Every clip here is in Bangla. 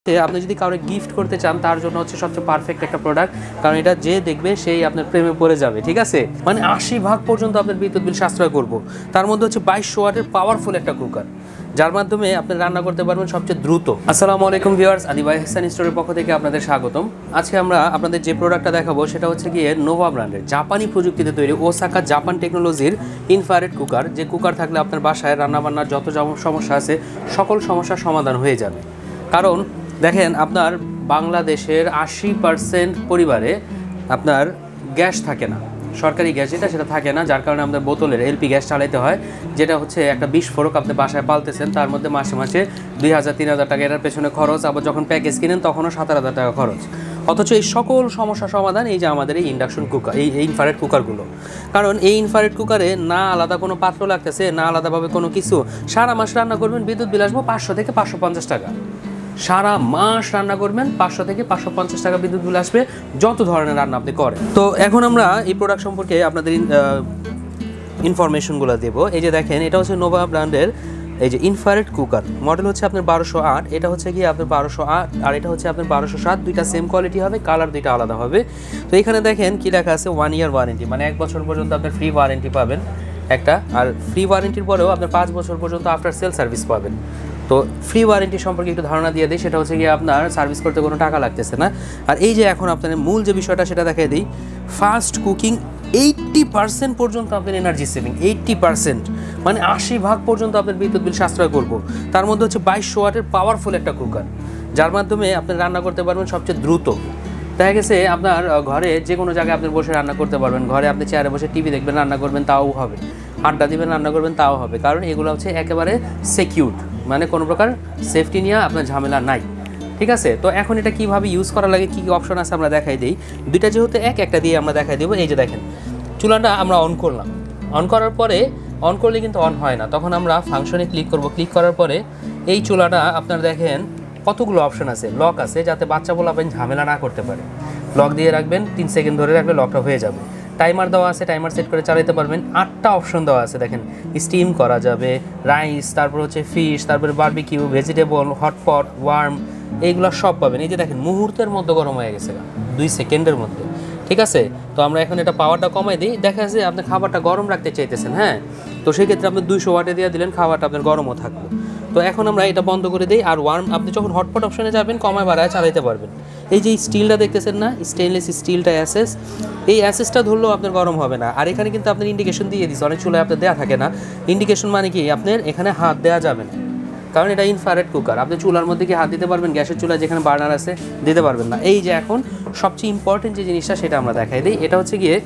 আপনি যদি কাউকে গিফট করতে চান তার জন্য হচ্ছে সবচেয়ে পারফেক্ট একটা প্রোডাক্ট, কারণ এটা যে দেখবে সেই আপনার প্রেমে পড়ে যাবে। ঠিক আছে, মানে 80% পর্যন্ত আপনার বিদ্যুৎ বিল সাশ্রয় করব। তার মধ্যে হচ্ছে 2200 ওয়াটের পাওয়ারফুল একটা কুকার, যার মাধ্যমে আপনি রান্না করতে পারবেন সবচেয়ে দ্রুত। আসসালামু আলাইকুম ভিউয়ার্স, আদি বাই হাসান স্টোরের পক্ষ থেকে আপনাদের স্বাগতম। আজকে আমরা আপনাদের যে প্রোডাক্টটা দেখাবো সেটা হচ্ছে গিয়ে নোভা ব্র্যান্ডের জাপানি প্রযুক্তিতে তৈরি ওসাকা জাপান টেকনোলজির ইনফ্রারেড কুকার। যে কুকার থাকলে আপনার বাসায় রান্নাবান্নার যত সমস্যা আছে সকল সমস্যার সমাধান হয়ে যাবে। কারণ দেখেন, আপনার বাংলাদেশের 80% পরিবারে আপনার গ্যাস থাকে না, সরকারি গ্যাস যেটা সেটা থাকে না, যার কারণে আমাদের বোতলের এলপি গ্যাস চালাতে হয়, যেটা হচ্ছে একটা বিস্ফোরক আপনি বাসায় পালতেছেন, তার মধ্যে মাসে মাসে 2000-3000 টাকা এটার পেছনে খরচ, আবার যখন প্যাকেজ কিনেন তখনও 7000 টাকা খরচ। অথচ এই সকল সমস্যা সমাধান এই যে আমাদের এই ইন্ডাকশন কুকার, এই ইনফ্রারেড কুকারগুলো। কারণ এই ইনফ্রারেড কুকারে না আলাদা কোনো পাত্র লাগতেছে, না আলাদাভাবে কোনো কিছু, সারা মাস রান্না করবেন, বিদ্যুৎ বিল আসবো 500 থেকে 550 টাকা। সারা মাস রান্না করবেন, 500 থেকে 550 টাকা বিদ্যুৎ বিল আসবে, যত ধরনের রান্না আপনি করেন। তো এখন আমরা এই প্রোডাক্ট সম্পর্কে আপনাদের ইনফরমেশনগুলো দেবো। এই যে দেখেন, এটা হচ্ছে নোভা ব্র্যান্ডের এই যে ইনফ্রারেড কুকার, মডেল হচ্ছে আপনার 1208, এটা হচ্ছে কি আপনার 1208, আর এটা হচ্ছে আপনার 1207, দুইটা সেম কোয়ালিটি হবে, কালার দুইটা আলাদা হবে। তো এখানে দেখেন কি লেখা আছে, 1 ইয়ার ওয়ারেন্টি, মানে 1 বছর পর্যন্ত আপনার ফ্রি ওয়ারেন্টি পাবেন একটা, আর ফ্রি ওয়ারেন্টির পরেও আপনার 5 বছর পর্যন্ত আফটার সেল সার্ভিস পাবেন। তো ফ্রি ওয়ারেন্টি সম্পর্কে একটু ধারণা দিয়ে দিই, সেটা হচ্ছে গিয়ে আপনার সার্ভিস করতে কোনো টাকা লাগতেছে না। আর এই যে এখন আপনার মূল যে বিষয়টা সেটা দেখাই দিই, ফাস্ট কুকিং 80% পর্যন্ত আপনার এনার্জি সেভিং, 80%, মানে 80% পর্যন্ত আপনার বিদ্যুৎ বিল সাশ্রয় করব। তার মধ্যে হচ্ছে 2200 ওয়াটের পাওয়ারফুল একটা কুকার, যার মাধ্যমে আপনি রান্না করতে পারবেন সবচেয়ে দ্রুত। দেখা গেছে আপনার ঘরে যে কোনো জায়গায় আপনি বসে রান্না করতে পারবেন, ঘরে আপনি চেয়ারে বসে টিভি দেখবেন, রান্না করবেন, তাও হবে, আড্ডা দিবেন, রান্না করবেন, তাও হবে, কারণ এগুলো হচ্ছে একেবারে সিকিউরড, মানে কোনো প্রকার সেফটি নিয়ে আপনার ঝামেলা নাই। ঠিক আছে, তো এখন এটা কীভাবে ইউজ করা লাগে, কী কী অপশন আছে আমরা দেখাই দিই। দুইটা যেহেতু একটা দিয়ে আমরা দেখাই দেবো। এই যে দেখেন, চুলাটা আমরা অন করলাম, অন করার পরে, অন করলে কিন্তু অন হয় না, তখন আমরা ফাংশনে ক্লিক করব। ক্লিক করার পরে এই চুলাটা আপনার দেখেন কতগুলো অপশন আছে, লক আছে, যাতে বাচ্চা বলে আপনি ঝামেলা না করতে পারে। লক দিয়ে রাখবেন, 3 সেকেন্ড ধরে রাখলে লকটা হয়ে যাবে। টাইমার দেওয়া আছে, টাইমার সেট করে চালাতে পারবেন। 8টা অপশন দেওয়া আছে দেখেন, স্টিম করা যাবে, রাইস, তারপর হচ্ছে ফিশ, তারপরে বারবিকিউ, ভেজিটেবল, হটপট, ওয়ার্ম, এইগুলো সব পাবেন। এই যে দেখেন, মুহূর্তের মধ্যে গরম হয়ে গেছে, 2 সেকেন্ডের মধ্যে। ঠিক আছে, তো আমরা এখন এটা পাওয়ারটা কমাই দিই। দেখা যাচ্ছে আপনি খাবারটা গরম রাখতে চাইতেছেন, হ্যাঁ, তো সেই ক্ষেত্রে আপনি 200 ওয়াটে দিয়ে দিলেন, খাবারটা আপনার গরমও থাকবে। তো এখন আমরা এটা বন্ধ করে দিই। আর ওয়ার্ম আপনি যখন হটপট অপশনে যাবেন, কমায় বাড়ায় চালাতে পারবেন। এই যে স্টিলটা দেখতেছেন না, স্টেনলেস স্টিলটা অ্যাসেস, এই অ্যাসেসটা ধরলেও আপনার গরম হবে না। আর এখানে কিন্তু আপনার ইন্ডিকেশন দিয়ে দিচ্ছে, অনেক চুলায় আপনার দেওয়া থাকে না ইন্ডিকেশন, মানে কি আপনার এখানে হাত দেওয়া যাবে না, কারণ এটা ইনফ্রারেড কুকার। আপনি চুলার মধ্যে কি হাত দিতে পারবেন? গ্যাসের চুলায় যেখানে বার্নার আছে দিতে পারবেন না। এই যে এখন সবচেয়ে ইম্পর্টেন্ট যে জিনিসটা সেটা আমরা দেখাই দিই। এটা হচ্ছে গিয়ে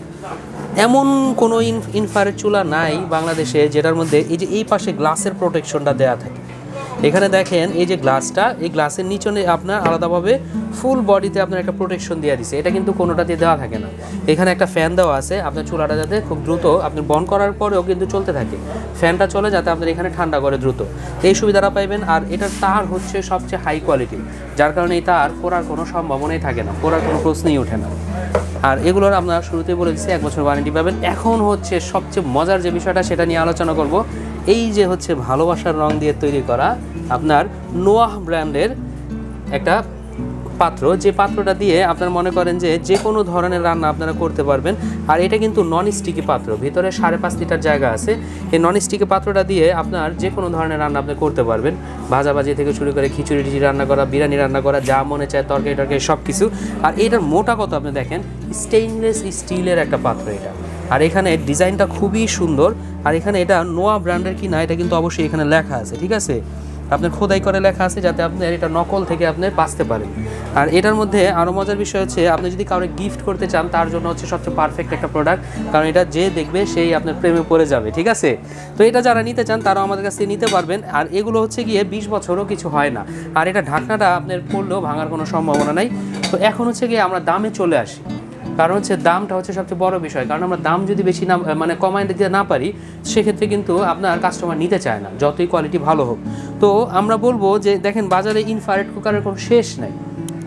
এমন কোনো ইনফ্রারেড চুলা নাই বাংলাদেশে যেটার মধ্যে এই যে এই পাশে গ্লাসের প্রোটেকশনটা দেওয়া থাকে। এখানে দেখেন এই যে গ্লাসটা, এই গ্লাসের নিচনে আপনার আলাদাভাবে ফুল বডিতে আপনার একটা প্রোটেকশন দেওয়া দিছে, এটা কিন্তু কোনোটাতে দেওয়া থাকে না। এখানে একটা ফ্যান দেওয়া আছে, আপনার চুলাটা যাতে খুব দ্রুত আপনি বন্ধ করার পরেও কিন্তু চলতে থাকে, ফ্যানটা চলে যাতে আপনার এখানে ঠান্ডা করে দ্রুত, এই সুবিধাটা পাইবেন। আর এটার তার হচ্ছে সবচেয়ে হাই কোয়ালিটি, যার কারণে এই তার পোড়ার কোনো সম্ভাবনাই থাকে না, পোড়ার কোনো প্রশ্নই ওঠে না। আর এগুলোর আপনার শুরুতেই বলে দিচ্ছি 1 বছর ওয়ারেন্টি পাবেন। এখন হচ্ছে সবচেয়ে মজার যে বিষয়টা সেটা নিয়ে আলোচনা করব। এই যে হচ্ছে ভালোবাসার রং দিয়ে তৈরি করা আপনার নোভা ব্র্যান্ডের একটা পাত্র, যে পাত্রটা দিয়ে আপনার মনে করেন যে কোনো ধরনের রান্না আপনারা করতে পারবেন। আর এটা কিন্তু নন স্টিকি পাত্র, ভিতরে 5.5 লিটার জায়গা আছে। এই নন স্টিকি পাত্রটা দিয়ে আপনার যে কোনো ধরনের রান্না আপনি করতে পারবেন, ভাজাভাজি থেকে শুরু করে খিচুড়ি রান্না করা, বিরিয়ানি রান্না করা, যা মনে চায়, তরকারি সব কিছু। আর এটার মোটা কত আপনি দেখেন, স্টেইনলেস স্টিলের একটা পাত্র এটা। আর এখানে ডিজাইনটা খুবই সুন্দর। আর এখানে এটা নোভা ব্র্যান্ডের কি না এটা কিন্তু অবশ্যই এখানে লেখা আছে, ঠিক আছে, আপনার খোদাই করে লেখা আছে, যাতে আপনার এটা নকল থেকে আপনি বাঁচতে পারেন। আর এটার মধ্যে আরও মজার বিষয় হচ্ছে, আপনি যদি কাউকে গিফট করতে চান তার জন্য হচ্ছে সবচেয়ে পারফেক্ট একটা প্রোডাক্ট, কারণ এটা যে দেখবে সেই আপনার প্রেমে পড়ে যাবে। ঠিক আছে, তো এটা যারা নিতে চান তারাও আমাদের কাছে নিতে পারবেন। আর এগুলো হচ্ছে গিয়ে 20 বছরও কিছু হয় না। আর এটা ঢাকনাটা আপনার পড়লেও ভাঙার কোনো সম্ভাবনা নাই। তো এখন হচ্ছে গিয়ে আমরা দামে চলে আসি, কারণ হচ্ছে দামটা হচ্ছে সবচেয়ে বড় বিষয়। কারণ আমরা দাম যদি বেশি না মানে কমায় দিতে না পারি, সেক্ষেত্রে কিন্তু আপনার কাস্টমার নিতে চায় না, যতই কোয়ালিটি ভালো হোক। তো আমরা বলবো যে দেখেন, বাজারে ইনফ্রারেড কুকারের কোনো শেষ নাই,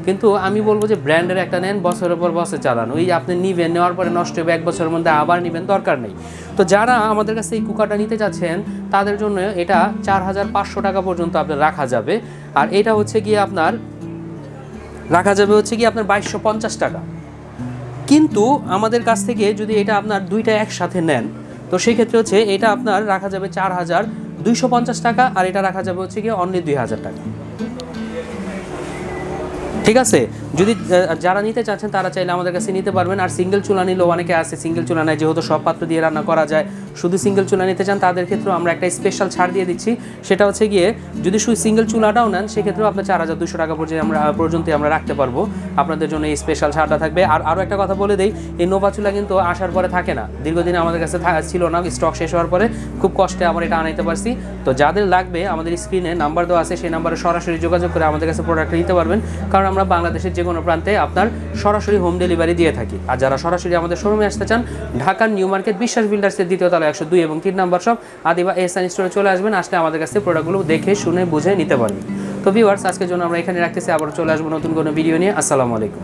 কিন্তু আমি বলবো যে ব্র্যান্ডের একটা নেন, বছরের পর বছর চালান। ওই আপনি নিবেন, নেওয়ার পরে নষ্ট হবে, 1 বছরের মধ্যে আবার নেবেন, দরকার নেই। তো যারা আমাদের কাছে এই কুকারটা নিতে যাচ্ছেন তাদের জন্য এটা 4500 টাকা পর্যন্ত আপনার রাখা যাবে। আর এটা হচ্ছে গিয়ে আপনার রাখা যাবে হচ্ছে কি আপনার 2250 টাকা। কিন্তু আমাদের কাছ থেকে যদি এটা আপনার দুইটা একসাথে নেন তো সেই ক্ষেত্রে হচ্ছে এটা আপনার রাখা যাবে 4250 টাকা, আর এটা রাখা যাবে হচ্ছে কি অনলি 2000 টাকা। ঠিক আছে, যদি যারা নিতে চাচ্ছেন তারা চাইলে আমাদের কাছে নিতে পারবেন। আর সিঙ্গেল চুলা নিলেও অনেকে আছে সিঙ্গেল চুলা নেয়, যেহেতু সব পাত্র দিয়ে রান্না করা যায়, শুধু সিঙ্গেল চুলা নিতে চান তাদের ক্ষেত্রেও আমরা একটা স্পেশাল ছাড় দিয়ে দিচ্ছি। সেটা হচ্ছে গিয়ে যদি শুধু সিঙ্গেল চুলাটাও নেন সেক্ষেত্রেও আপনার 4200 টাকা পর্যন্ত আমরা রাখতে পারবো, আপনাদের জন্য এই স্পেশাল ছাড়টা থাকবে। আর আরও একটা কথা বলে দিই, এই নোভা চুলা কিন্তু আসার পরে থাকে না, দীর্ঘদিন আমাদের কাছে ছিল না, স্টক শেষ হওয়ার পরে খুব কষ্টে আমরা এটা আনাইতে পারছি। তো যাদের লাগবে আমাদের স্ক্রিনে নাম্বার দেওয়া আছে, সেই নাম্বারে সরাসরি যোগাযোগ করে আমাদের কাছে প্রোডাক্ট নিতে পারবেন, কারণ আমরা বাংলাদেশের যে কোনো প্রান্তে আপনার সরাসরি হোম ডেলিভারি দিয়ে থাকি। আর যারা সরাসরি আমাদের শোরুমে আসতে চান, ঢাকার নিউ মার্কেট বিশ্বাস বিল্ডার্সের দ্বিতীয় তলা 102 এবং 3 নম্বর শপ আদিবা এহসান স্টোরে চলে আসবেন। আসলে আমাদের কাছে প্রোডাক্টগুলো দেখে শুনে বুঝে নিতে পারবেন। তো ভিউয়ার্স, আজকের জন্য আমরা এখানে রাখতেছি, আবার চলে আসবো নতুন কোনো ভিডিও নিয়ে। আসসালামু আলাইকুম।